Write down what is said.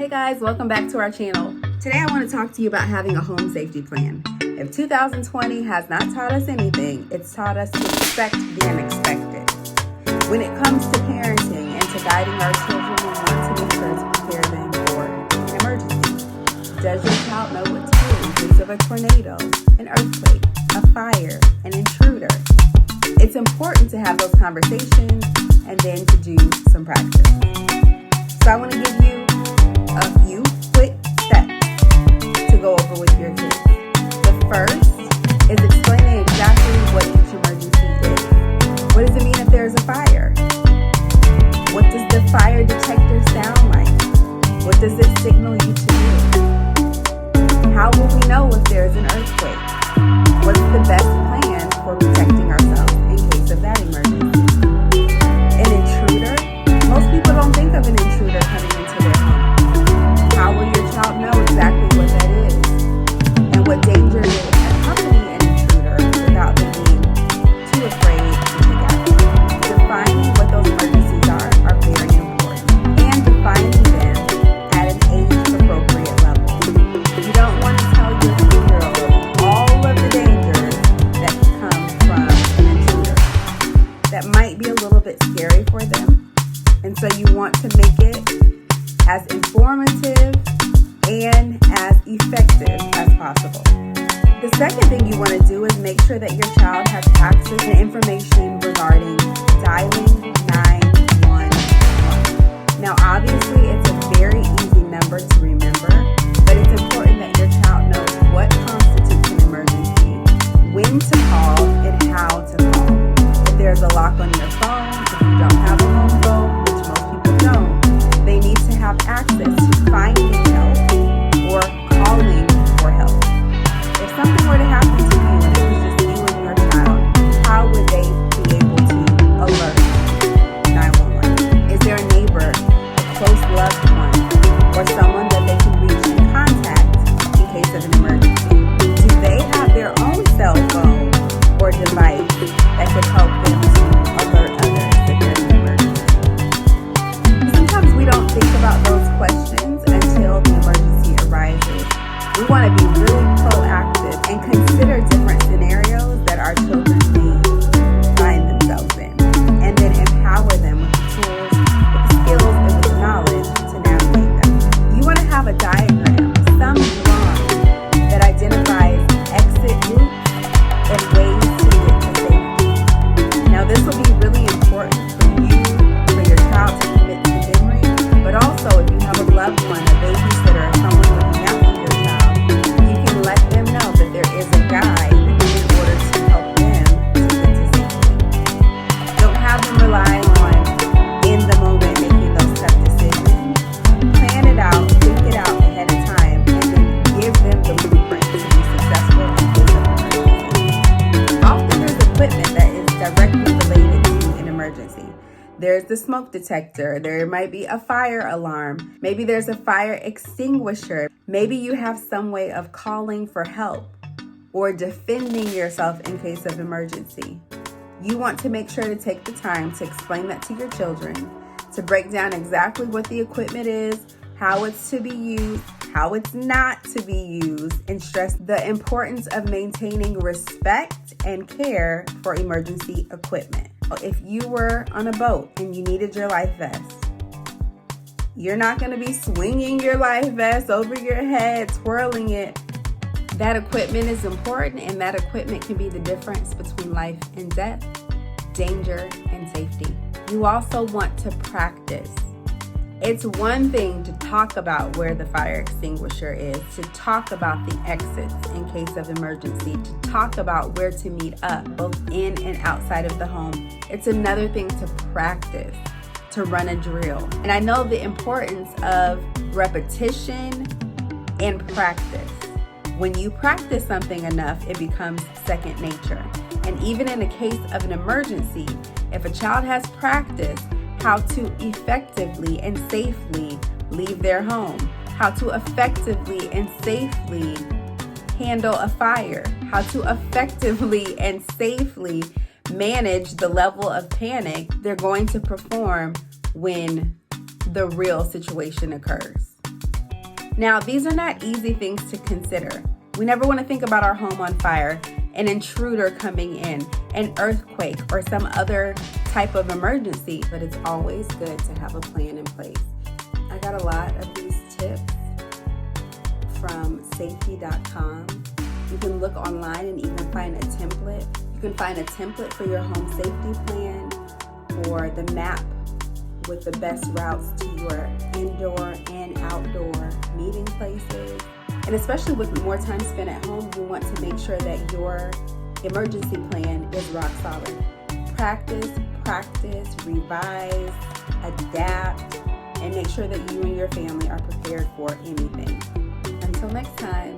Hey guys, welcome back to our channel. Today I want to talk to you about having a home safety plan. If 2020 has not taught us anything, it's taught us to expect the unexpected. When it comes to parenting and to guiding our children, we want to make sure to prepare them for an emergency. Does your child know what to do in case of a tornado, an earthquake, a fire, an intruder? It's important to have those conversations and then to do some practice. So I want to give you a few quick steps to go over with your kids. The first is explaining exactly what each emergency is. What does it mean if there's a fire? What does the fire detector sound like? What does it signal you to do? How will we know if there's an earthquake? What is the best plan for protecting ourselves in case of that emergency? An intruder? Most people don't think of an intruder coming into their home. How will your child know exactly what that is? And what danger will accompany an intruder without them being too afraid to take action? Defining what those emergencies are very important. And defining them at an age-appropriate level. You don't want to tell your 2-year-old all of the dangers that can come from an intruder. That might be a little bit scary for them. And so you want to make it as informative and as effective as possible. The second thing you want to do is make sure that your child has access to information regarding dialing 911. Now, obviously, it's a very easy number to remember, but it's important that your child knows what constitutes an emergency, when to call, and how to call. If there's a lock on your phone, if you don't have a home phone, which most people don't, they need to have access to finding help or calling for help. If something were to happen to you and it was just you and your child, how would they be able to alert 911? Is there a neighbor, a close loved one, or someone that they can reach and contact in case of an emergency? Do they have their own cell phone or device that could help them to alert others that there's an emergency? Sometimes we don't think about those questions until the emergency arises. We want to be really proactive and consider different scenarios that our children may find themselves in, and then empower them with the tools, with the skills, and with the knowledge to navigate them. You want to have a diagram, some drawing that identifies exit routes and ways to get to safety. Now, this will be really important for your child to commit to memory, but also if you have a loved one, a babysitter, or someone looking out for your child, you can let them know that there is a guide in order to help them to get to safety. Don't have them relying on in the moment making those tough decisions. Plan it out, think it out ahead of time, and then give them the blueprint to be successful in case of emergency. Often there's equipment that is directly related to an emergency. There's the smoke detector. There might be a fire alarm. Maybe there's a fire extinguisher. Maybe you have some way of calling for help or defending yourself in case of emergency. You want to make sure to take the time to explain that to your children, to break down exactly what the equipment is, how it's to be used, how it's not to be used, and stress the importance of maintaining respect and care for emergency equipment. If you were on a boat and you needed your life vest, you're not going to be swinging your life vest over your head, twirling it. That equipment is important, and that equipment can be the difference between life and death, danger and safety. You also want to practice. It's one thing to talk about where the fire extinguisher is, to talk about the exits in case of emergency, to talk about where to meet up, both in and outside of the home. It's another thing to practice, to run a drill. And I know the importance of repetition and practice. When you practice something enough, it becomes second nature. And even in the case of an emergency, if a child has practiced how to effectively and safely leave their home, how to effectively and safely handle a fire, how to effectively and safely manage the level of panic they're going to perform when the real situation occurs. Now, these are not easy things to consider. We never want to think about our home on fire, an intruder coming in, an earthquake, or some other type of emergency, but it's always good to have a plan in place. I got a lot of these tips from safety.com. You can look online and even find a template. You can find a template for your home safety plan or the map with the best routes to your indoor and outdoor meeting places. And especially with more time spent at home, you want to make sure that your emergency plan is rock solid. Practice, revise, adapt, and make sure that you and your family are prepared for anything. Until next time.